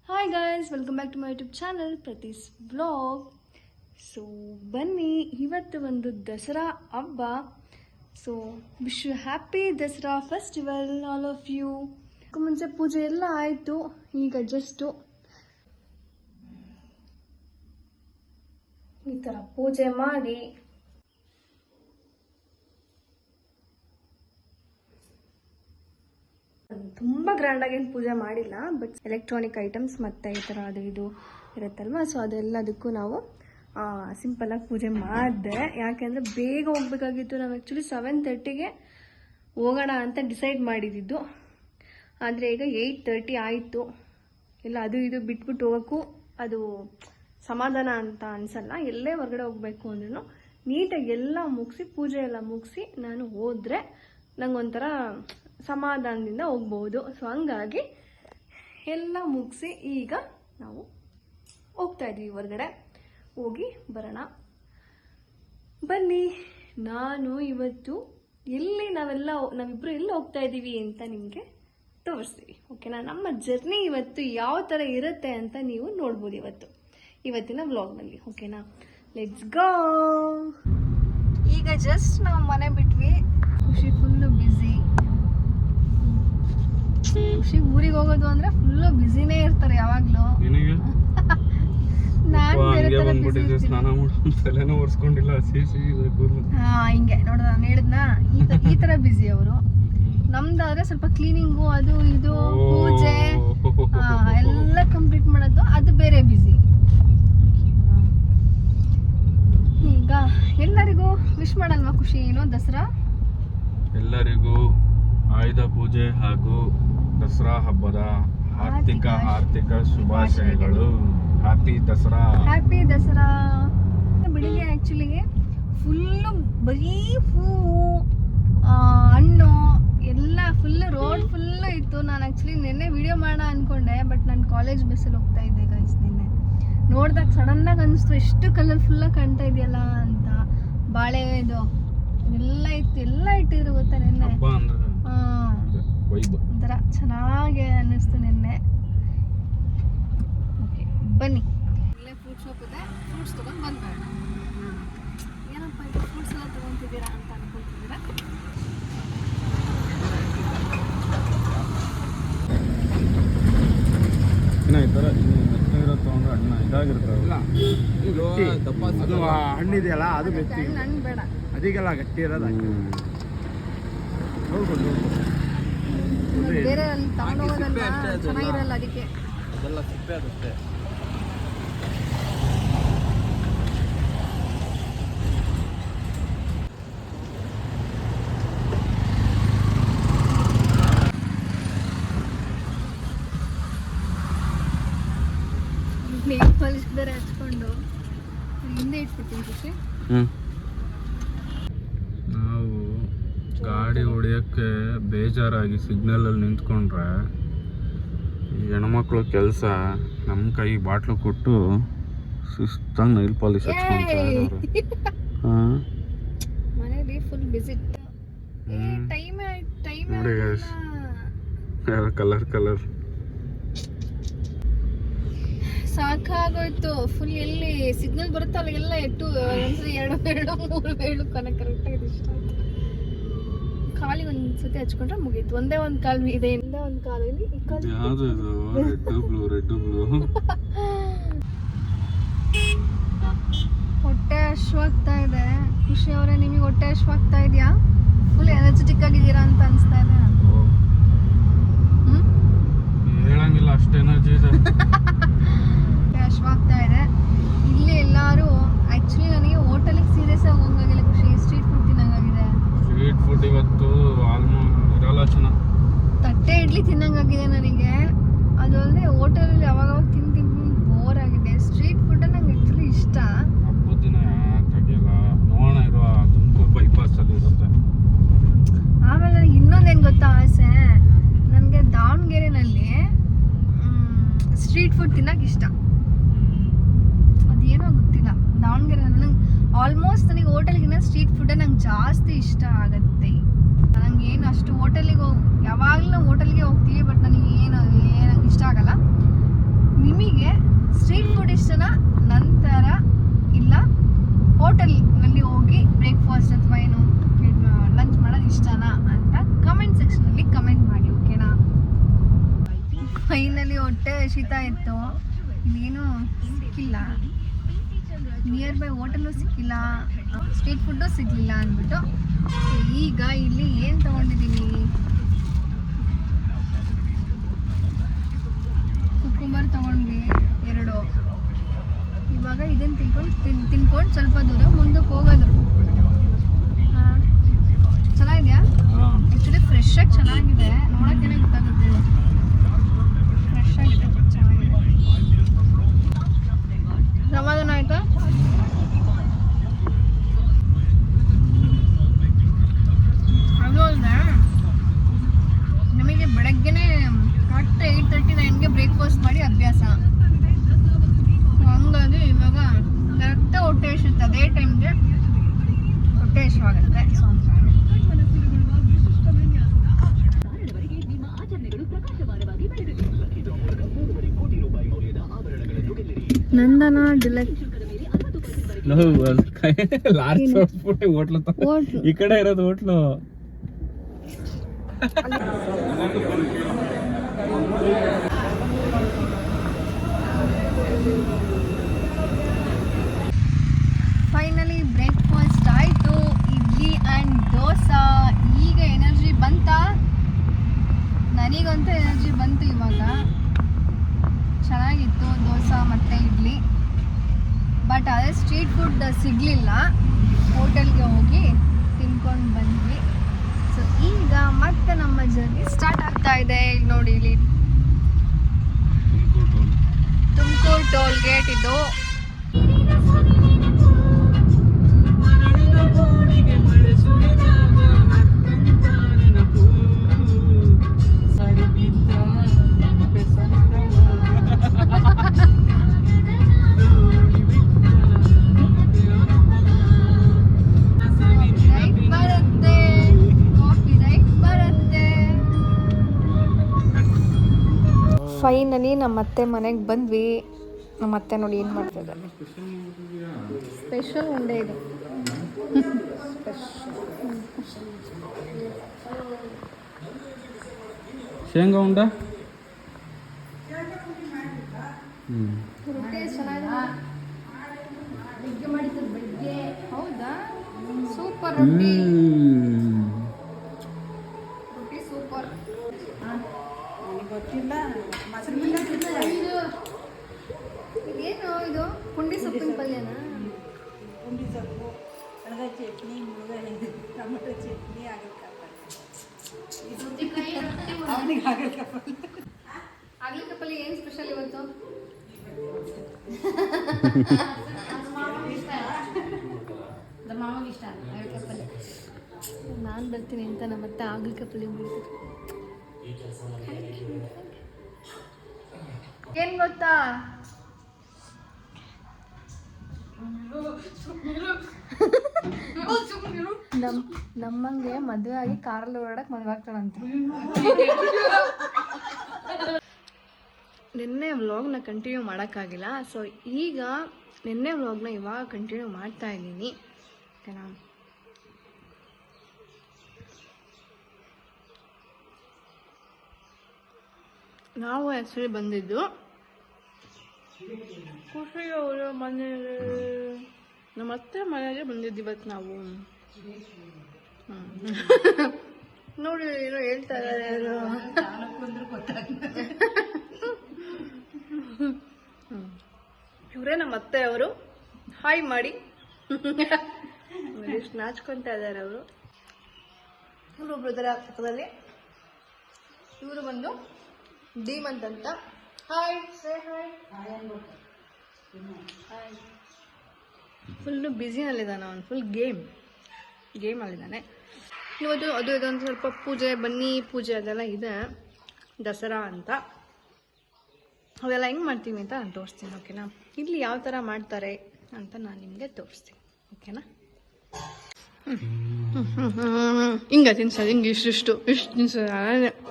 Hi guys, welcome back to my YouTube channel ಪ್ರತೀಸ್ vlog. So ಬನ್ನಿ, ಇವತ್ತು ಒಂದು ದಸರಾ ಹಬ್ಬ. So wish you happy Dasara festival all of you. ಮುಂಚೆ ಪೂಜೆ ಎಲ್ಲ ಆಯಿತು, ಈಗ ಜಸ್ಟು ಈ ಥರ ಪೂಜೆ ಮಾಡಿ ತುಂಬ ಗ್ರ್ಯಾಂಡಾಗಿ ಏನು ಪೂಜೆ ಮಾಡಿಲ್ಲ, ಬಟ್ ಎಲೆಕ್ಟ್ರಾನಿಕ್ ಐಟಮ್ಸ್ ಮತ್ತು ಈ ಥರ ಅದು ಇದು ಇರುತ್ತಲ್ವ, ಸೊ ಅದೆಲ್ಲದಕ್ಕೂ ನಾವು ಸಿಂಪಲಾಗಿ ಪೂಜೆ ಮಾಡಿದೆ. ಯಾಕೆಂದರೆ ಬೇಗ ಹೋಗ್ಬೇಕಾಗಿತ್ತು. ನಾವು ಆ್ಯಕ್ಚುಲಿ 7:30ಗೆ ಹೋಗೋಣ ಅಂತ ಡಿಸೈಡ್ ಮಾಡಿದ್ದು, ಆದರೆ ಈಗ 8:30 ಆಯಿತು. ಇಲ್ಲ ಅದು ಇದು ಬಿಟ್ಬಿಟ್ಟು ಹೋಗೋಕ್ಕೂ ಅದು ಸಮಾಧಾನ ಅಂತ ಅನಿಸಲ್ಲ. ಎಲ್ಲೇ ಹೊರಗಡೆ ಹೋಗಬೇಕು ಅಂದ್ರೂ ನೀಟಾಗಿ ಎಲ್ಲ ಮುಗಿಸಿ, ಪೂಜೆ ಎಲ್ಲ ಮುಗಿಸಿ ನಾನು ಹೋದರೆ ನಂಗೊಂಥರ ಸಮಾಧಾನದಿಂದ ಹೋಗ್ಬೋದು. ಸೊ ಹಂಗಾಗಿ ಎಲ್ಲ ಮುಗಿಸಿ ಈಗ ನಾವು ಹೋಗ್ತಾ ಇದ್ವಿ, ಹೊರಗಡೆ ಹೋಗಿ ಬರೋಣ. ಬನ್ನಿ, ನಾನು ಇವತ್ತು ನಾವಿಬ್ಬರು ಎಲ್ಲಿ ಹೋಗ್ತಾ ಇದ್ದೀವಿ ಅಂತ ನಿಮಗೆ ತೋರಿಸ್ತೀವಿ. ಓಕೆನಾ? ನಮ್ಮ ಜರ್ನಿ ಇವತ್ತು ಯಾವ ಥರ ಇರುತ್ತೆ ಅಂತ ನೀವು ನೋಡ್ಬೋದು ಇವತ್ತಿನ ವ್ಲಾಗ್ನಲ್ಲಿ. ಓಕೆನಾ? Let's go. ಈಗ ಜಸ್ಟ್ ನಾವು ಮನೆ ಬಿಟ್ವಿ. ಖುಷಿ ಫುಲ್ಲು ಬ್ಯುಸಿ. ಖುಷಿ ಊರಿಗೆ ಹೋಗೋದು ಅಂದ್ರೆ ಫುಲ್ಲು ಬ್ಯುಸಿನೇ ಇರ್ತಾರೆ ಯಾವಾಗ್ಲೂ. ಹಿಂಗೆ ನೋಡ, ನಾನು ಹೇಳಿದ್ನಾ ಈ ತರ ಬ್ಯುಸಿ ಅವರು. ನಮ್ದಾದ್ರೆ ಸ್ವಲ್ಪ ಕ್ಲೀನಿಂಗು ಅದು ಇದು ಪೂಜೆ ಎಲ್ಲ ಕಂಪ್ಲೀಟ್ ಮಾಡೋದು ಅದು ಬೇರೆ ಬ್ಯುಸಿ. ಈಗ ಎಲ್ಲರಿಗೂ ವಿಶ್ ಮಾಡಲ್ವಾ ಖುಷಿ? ಏನು ದಸರಾ ಎಲ್ಲರಿಗೂ ಆಯುಧ ಪೂಜೆ ಹಾಗೂ ದಸರಾ ಹಬ್ಬದ ಆರ್ಥಿಕ ಶುಭಾಶಯಗಳು. ಹ್ಯಾಪಿ ದಸರಾ. ಹ್ಯಾಪಿ ದಸರಾ. ಬೆಳಿಗ್ಗೆ ಆ್ಯಕ್ಚುಲಿ ಫುಲ್ಲು ಬರೀ ಹೂವು ಹಣ್ಣು ಎಲ್ಲ ರೋಡ್ ಫುಲ್ಲು ಇತ್ತು. ನಾನು ಆ್ಯಕ್ಚುಲಿ ನಿನ್ನೆ ವಿಡಿಯೋ ಮಾಡೋಣ ಅಂದ್ಕೊಂಡೆ, ಬಟ್ ನಾನು ಕಾಲೇಜ್ ಬಸ್ಸಲ್ಲಿ ಹೋಗ್ತಾ ಇದ್ದೆ ಗೈಸ್. ನಿನ್ನೆ ನೋಡಿದಾಗ ಸಡನ್ನಾಗಿ ಅನಿಸ್ತು ಎಷ್ಟು ಕಲರ್ಫುಲ್ಲಾಗಿ ಕಾಣ್ತಾ ಇದೆಯಲ್ಲ ಅಂತ. ಬಾಳೆ ಇದು ಎಲ್ಲ ಇಟ್ಟಿದ್ರು ಗೊತ್ತಾ ನಿನ್ನೆ. ಒಂಥರ ಚೆನ್ನಾಗಿ ಅನ್ನಿಸ್ತು ನಿನ್ನೆ. ಓಕೆ ಬನ್ನಿ, ಇಲ್ಲೇ ಫ್ರೂಟ್ ಶಾಪ್ ಇದೆ, ಫ್ರೂಟ್ಸ್ ತೊಗೊಂಡು ಬಂದ್ಬೇಡ. ಏನಪ್ಪ ಇದು ಫ್ರೂಟ್ಸ್ ಎಲ್ಲ ತೊಗೊತಿದ್ದೀರಾ ಅಂತ ಅನ್ಕೊಳ್ತಿದ್ದೀರಾ? ಹಣ್ಣಿದೆಯಲ್ಲ ಅದು ಮೆತ್ತಿ, ಹಣ್ಣು ಬೇಡ, ಅದಕ್ಕೆಲ್ಲ ಗಟ್ಟಿ ಇರೋದು. ಬೇರೆ ಅಲ್ಲಿ ತಗೊಂಡೋಗೋದಲ್ಲ ಚೆನ್ನಾಗಿರಲ್ಲ, ಅದಕ್ಕೆ ಅದೆಲ್ಲ ಸಿಪ್ಪೆ ಅದಷ್ಟೇ. ನೇಲ್ ಪಾಲಿಶ್ ಬೇರೆ ಹಚ್ಕೊಂಡು ಹಿಂದೆ ಇಟ್ಬಿಡ್ತೀನಿ ಖುಷಿ. ನಾವು ಗಾಡಿ ಹೊಡಿಯೋಕ್ಕೆ ಬೇಜಾರಾಗಿ ಸಿಗ್ನಲಲ್ಲಿ ನಿಂತ್ಕೊಂಡ್ರೆ ಈ ಹೆಣ್ಮಕ್ಳು ಕೆಲಸ ನಮ್ಮ ಕೈಗೆ ಬಾಟ್ಲು ಕೊಟ್ಟು ಸುಸ್ತಾಗಿ ನೈಲ್ ಪಾಲಿಶ್ ಹಚ್ಕೊಂತಾರೆ. ಮನೇಲಿ ಫುಲ್ ಬಿಸಿ ನೋಡಿ ಕಲರ್ ಸಾಕಾಗೋಯ್ತು ಫುಲ್. ಎಲ್ಲಿ ಸಿಗ್ನಲ್ ಬರುತ್ತೋ ಅಲ್ಲಿಗೆಲ್ಲ ಎರಡು ಬೇಳು ಕರೆಕ್ಟಾಗಿ ಇಷ್ಟ ಆಯ್ತು. ಕಾಲಿಗೆ ಒಂದ್ಸತಿ ಹಚ್ಕೊಂಡ್ರೆ ಮುಗೀತು. ಒಂದೇ ಒಂದು ಕಾಲು ಇದೆ, ಒಂದೇ ಒಂದು ಕಾಲು ಇಲ್ಲಿ. ಹೊಟ್ಟೆ ಹಶ್ವಾಗ್ತಾ ಇದೆ. ಖುಷಿ ಅವರೇ, ನಿಮಗೆ ಹೊಟ್ಟೆ ಹಶ್ವಾಗ್ತಾ ಇದೆಯಾ? ಫುಲ್ ಎನರ್ಜೆಟಿಕ್ ಆಗಿದ್ದೀರಾ ಅಂತ ಅನಿಸ್ತಾ ಇದೆ. ಹೇಳಂಗಿಲ್ಲ, ಅಷ್ಟು ಎನರ್ಜಿ ಇದೆ. ಹಶ್ವಾಗ್ತಾ ಇದೆ. ಇಲ್ಲಿ ಎಲ್ಲರೂ ಆ್ಯಕ್ಚುಲಿ ನನಗೆ ಹೋಟೆಲಿಗೆ ಸೀರಿಯಸ್ ಆಗಿ ಹೋಗಂಗಿಲ್ಲ ಖುಷಿ. ಸ್ಟ್ರೀಟ್ ಫುಡ್ ತಿನ್ನಂಗಾಗಿದೆ. ಸ್ಟ್ರೀಟ್ ಫುಡ್ ಇವತ್ತು ಆಲ್ಮೋಸ್ಟ್ ಇರಲ್ಲ ಚೆನ್ನಾಗಿ. ತಟ್ಟೆ ಇಡ್ಲಿ ತಿನ್ನಂಗಾಗಿದೆ ನನಗೆ. ಅದು ಅಲ್ಲದೆ ಹೋಟೆಲಲ್ಲಿ ಯಾವಾಗ ತಿಂದು ಬೋರ್ ಆಗಿದೆ. ಸ್ಟ್ರೀಟ್ ಫುಡ್ ನಂಗೆ ಆ್ಯಕ್ಚುಲಿ ಇಷ್ಟ. ಹಬ್ಬದ ದಿನ ಯಾಕಾಗಿಲ್ಲ ನೋಡೋಣ, ಇರುವ ತುಮಕೂರು ಬೈಪಾಸಲ್ಲಿ ಇರುತ್ತೆ. ಆಮೇಲೆ ನನಗೆ ಇನ್ನೊಂದೇನು ಗೊತ್ತಾ ಆಸೆ, ನನಗೆ ದಾವಣಗೆರೆನಲ್ಲಿ ಸ್ಟ್ರೀಟ್ ಫುಡ್ ತಿನ್ನೋಕೆ ಇಷ್ಟ. ಅದೇನೋ ಗೊತ್ತಿಲ್ಲ, ದಾವಣಗೆರೆ ನನಗೆ ಆಲ್ಮೋಸ್ಟ್ ನನಗೆ ಹೋಟೆಲ್ಗಿನ್ನ ಸ್ಟ್ರೀಟ್ ಫುಡ್ಡೇ ನಂಗೆ ಜಾಸ್ತಿ ಇಷ್ಟ ಆಗುತ್ತೆ. ನನಗೆ ಏನು ಅಷ್ಟು ಹೋಟೆಲಿಗೆ ಯಾವಾಗಲೂ ಹೋಟೆಲ್ಗೆ ಹೋಗ್ತೀವಿ, ಬಟ್ ನನಗೆ ನಂಗೆ ಇಷ್ಟ ಆಗಲ್ಲ. ಹೊಟ್ಟೆ ಶೀತ ಇತ್ತು, ಇಲ್ಲೇನು ಸಿಕ್ಕಿಲ್ಲ, ನಿಯರ್ ಬೈ ಹೋಟೆಲು ಸಿಕ್ಕಿಲ್ಲ, ಸ್ಟ್ರೀಟ್ ಫುಡ್ಡು ಸಿಗಲಿಲ್ಲ ಅಂದ್ಬಿಟ್ಟು ಈಗ ಇಲ್ಲಿ ಏನು ತೊಗೊಂಡಿದ್ದೀವಿ, ಕುಕ್ಕುಂಬರ್ ತೊಗೊಂಡ್ವಿ 2. ಇವಾಗ ಇದನ್ನು ತಿನ್ಕೊಂಡು ಸ್ವಲ್ಪ ದೂರ ಮುಂದಕ್ಕೆ ಹೋಗೋದು. ಚೆನ್ನಾಗಿದೆಯಾ? ಆ್ಯಕ್ಚುಲಿ ಫ್ರೆಶ್ ಆಗಿ ಚೆನ್ನಾಗಿದೆ, ನೋಡೋಕ್ಕೇನೆ ಗೊತ್ತಾಗುತ್ತೆ. ಫ್ರೆಶ್ ಆಗಿದೆ, ಚೆನ್ನಾಗಿದೆ. ಸಮಾಧಾನ ಆಯಿತಾ? ಅದು ಅಲ್ಲದೆ ನಮಗೆ ಬೆಳಗ್ಗೆನೇ ಕರೆಕ್ಟ್ 8:39ಗೆ ಬ್ರೇಕ್ಫಾಸ್ಟ್ ಮಾಡಿ ಅಭ್ಯಾಸ, ಹಂಗಾಗಿ ಇವಾಗ ಕರೆಕ್ಟ್ ಹೊಟ್ಟೆ ಹಸಿಯುತ್ತೆ, ಅದೇ ಟೈಮ್ಗೆ ಹೊಟ್ಟೆ ಹಸಿವಾಗುತ್ತೆ. ನಂದನ ಡಿಲೆಕ್ಟ್ ಹೋಟ್ಲು ಈ ಕಡೆ ಇರೋದು ಹೋಟ್ಲು. ಫೈನಲಿ ಬ್ರೇಕ್ಫಾಸ್ಟ್ ಆಯಿತು, ಇಡ್ಲಿ ಆ್ಯಂಡ್ ದೋಸೆ. ಈಗ ಎನರ್ಜಿ ಬಂತಾ? ನನಗಂತೂ ಎನರ್ಜಿ ಬಂತು ಇವಾಗ. ಚೆನ್ನಾಗಿತ್ತು ದೋಸೆ ಮತ್ತು ಇಡ್ಲಿ. ಬಟ್ ಅದೇ ಸ್ಟ್ರೀಟ್ ಫುಡ್ ಸಿಗಲಿಲ್ಲ, ಹೋಟೆಲ್ಗೆ ಹೋಗಿ ತಿನ್ಕೊಂಡು ಬಂದ್ವಿ. ಸೊ ಈಗ ಮತ್ತೆ ನಮ್ಮ ಜರ್ನಿ ಸ್ಟಾರ್ಟ್ ಆಗ್ತಾ ಇದೆ. ಇಲ್ಲಿ ನೋಡಿ, ಇಲ್ಲಿ ತುಮಕೂರು ಟೋಲ್ ಗೇಟ್ ಇದು. ಫೈನಲಿ ನಮ್ಮ ಅತ್ತೆ ಮನೆಗೆ ಬಂದ್ವಿ. ನಮ್ಮ ಅತ್ತೆ ನೋಡಿ ಏನು ಮಾಡ್ತಿದ್ದಾರೆ. ಸ್ಪೆಷಲ್ ಉಂಡೆ ಇದು. ಶೇಂಗಾ ಉಂಡ ರೊಟ್ಟಿ ಚೆನ್ನಾಗಿದೆ, ಮಾಡಿದ್ದು ಬೆಳಿಗ್ಗೆ. ಹೌದಾ? ಸೂಪರ್ ರೊಟ್ಟಿ, ರೊಟ್ಟಿ ಸೂಪರ್. ಇದೇನು ಇದು? ಪುಂಡಿ ಸೊಪ್ಪಿನ ಪಲ್ಯನಾ? ಪುಂಡಿ ಸೊಪ್ಪು, ಕಡಲೆ ಚಟ್ನಿ, ಮುಳುಗಾಯಿ, ಟೊಮೆಟೊ ಚಟ್ನಿ, ಆಗ್ಲಿಕಾಯಿ ಪಲ್ಯ. ಏನು ಸ್ಪೆಷಲ್ ಇವತ್ತು? ಮಾವಿಗೆ ಇಷ್ಟ ಆಗ್ಲಿಕಾಯಿ ಪಲ್ಯ. ನಾನು ಬರ್ತೀನಿ ಅಂತ ನಮ್ಮತ್ತೆ ಆಗ್ಲಿಕಾಯಿ ಪಲ್ಯ ಮಾಡ್ತೀನಿ. ಏನು ಗೊತ್ತಾ, ನಮ್ಮಂಗೆ ಮದುವೆ ಆಗಿ ಕಾರಲ್ಲಿ ಓಡಾಡಕ್ಕೆ ಮದುವೆ ಆಗ್ತಾಳಂತೆ. ನಿನ್ನೆ ವ್ಲಾಗ್ನ ಕಂಟಿನ್ಯೂ ಮಾಡೋಕ್ಕಾಗಿಲ್ಲ, ಸೊ ಈಗ ನಿನ್ನೆ ವ್ಲಾಗ್ನ ಇವಾಗ ಕಂಟಿನ್ಯೂ ಮಾಡ್ತಾ ಇದ್ದೀನಿ. ಓಕೆನಾ? ನಾವು ಆ್ಯಕ್ಚುಲಿ ಬಂದಿದ್ದು ಖುಷಿ ಅವರ ಮನೆಗೆ, ನಮ್ಮ ಅತ್ತೆ ಮನೆಗೆ ಬಂದಿದ್ದು ಇವತ್ತು ನಾವು. ನೋಡಿ ಏನೋ ಹೇಳ್ತಾ ಇದ್ದಾರೆ ಅವರು. ಇವರೇ ನಮ್ಮ ಅತ್ತೆ ಅವರು. ಹಾಯ್ ಮಾಡಿ. ಎಷ್ಟು ನಾಚ್ಕೊತಾ ಇದ್ದಾರೆ ಅವರು. ಇಲ್ಲೊಬ್ರು ಇದ್ದಾರೆ ಪಕ್ಕದಲ್ಲಿ. ಇವರು ಬಂದು ಧೀಮಂತ್ ಅಂತ. Hi, say hi. ಫುಲ್ಲು ಬ್ಯುಸಿನಲ್ಲಿದ್ದಾನೆ ಅವನು, ಫುಲ್ ಗೇಮಲ್ಲಿದ್ದಾನೆ ಇವತ್ತು. ಅದು ಇದೊಂದು ಸ್ವಲ್ಪ ಪೂಜೆ, ಬನ್ನಿ ಪೂಜೆ ಅದೆಲ್ಲ ಇದೆ, ದಸರಾ ಅಂತ. ಅದೆಲ್ಲ ಹೆಂಗೆ ಮಾಡ್ತೀವಿ ಅಂತ ನಾನು ತೋರಿಸ್ತೀನಿ. ಓಕೆನಾ? ಇಲ್ಲಿ ಯಾವ ಥರ ಮಾಡ್ತಾರೆ ಅಂತ ನಾನು ನಿಮಗೆ ತೋರಿಸ್ತೀನಿ. ಓಕೆನಾ? ಹಿಂಗೆ ತಿನ್ಸೋದು, ಹಿಂಗೆ ಇಷ್ಟು ತಿನ್ಸೋದು.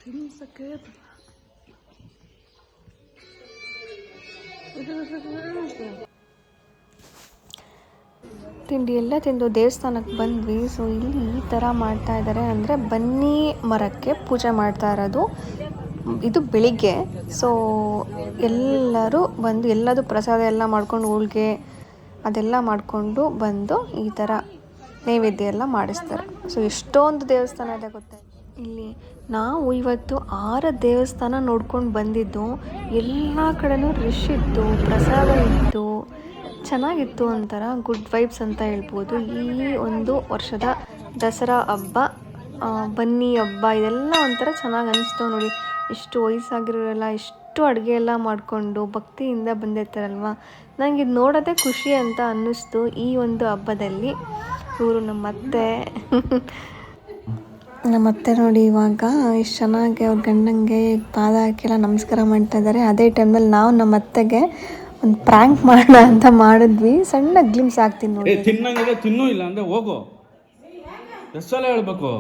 ತಿನ್ಸಕ್ಕೆ ತಿಂಡಿ ಎಲ್ಲ ತಿಂದು ದೇವಸ್ಥಾನಕ್ಕೆ ಬಂದ್ವಿ. ಸೊ ಇಲ್ಲಿ ಈ ಥರ ಮಾಡ್ತಾ ಇದ್ದಾರೆ, ಅಂದರೆ ಬನ್ನಿ ಮರಕ್ಕೆ ಪೂಜೆ ಮಾಡ್ತಾ ಇರೋದು. ಇದು ಬೆಳಿಗ್ಗೆ. ಸೊ ಎಲ್ಲರೂ ಬಂದು ಎಲ್ಲದು ಪ್ರಸಾದ ಎಲ್ಲ ಮಾಡ್ಕೊಂಡು ಹೋಳಿಗೆ ಅದೆಲ್ಲ ಮಾಡಿಕೊಂಡು ಬಂದು ಈ ಥರ ನೈವೇದ್ಯ ಎಲ್ಲ ಮಾಡಿಸ್ತಾರೆ. ಸೊ ಎಷ್ಟೊಂದು ದೇವಸ್ಥಾನ ಇದೆ ಗೊತ್ತಾ ಇಲ್ಲಿ. ನಾವು ಇವತ್ತು 6 ದೇವಸ್ಥಾನ ನೋಡ್ಕೊಂಡು ಬಂದಿದ್ದು. ಎಲ್ಲ ಕಡೆನೂ ರಶ್ ಇತ್ತು, ಪ್ರಸಾದ ಇತ್ತು, ಚೆನ್ನಾಗಿತ್ತು. ಒಂಥರ ಗುಡ್ ವೈಬ್ಸ್ ಅಂತ ಹೇಳ್ಬೋದು. ಈ ಒಂದು ವರ್ಷದ ದಸರಾ ಹಬ್ಬ, ಬನ್ನಿ ಹಬ್ಬ, ಇದೆಲ್ಲ ಒಂಥರ ಚೆನ್ನಾಗಿ ಅನಿಸ್ತು ನೋಡಿ. ಎಷ್ಟು ವಯಸ್ಸಾಗಿರೋರೆಲ್ಲ ಎಷ್ಟು ಅಡುಗೆ ಎಲ್ಲ ಮಾಡಿಕೊಂಡು ಭಕ್ತಿಯಿಂದ ಬಂದಿರ್ತಾರಲ್ವ. ನನಗೆ ಇದು ನೋಡೋದೇ ಖುಷಿ ಅಂತ ಅನ್ನಿಸ್ತು ಈ ಒಂದು ಹಬ್ಬದಲ್ಲಿ. ಇವರು ನಮ್ಮತ್ತೆ ನೋಡಿ ಇವಾಗ ಎಷ್ಟು ಚೆನ್ನಾಗಿ ಅವ್ರ ಗಂಡಂಗೆ ಪಾದ ಹಾಕಿಲ್ಲ ನಮಸ್ಕಾರ ಮಾಡ್ತಾ ಇದ್ದಾರೆ. ಅದೇ ಟೈಮಲ್ಲಿ ನಾವು ನಮ್ಮ ಅತ್ತೆಗೆ ಒಂದು ಪ್ರ್ಯಾಂಕ್ ಮಾಡೋಣ ಅಂತ ಮಾಡಿದ್ವಿ. ಸಣ್ಣ ಗ್ಲಿಮ್ಸ್ ಆಗ್ತೀನಿ ನೋಡಿ. ತಿನ್ನಂಗಿದೆ ತಿನ್ನೂ ಇಲ್ಲ ಅಂದರೆ ಹೋಗು, ಎಷ್ಟು ಸಲ ಹೇಳ್ಬೇಕು.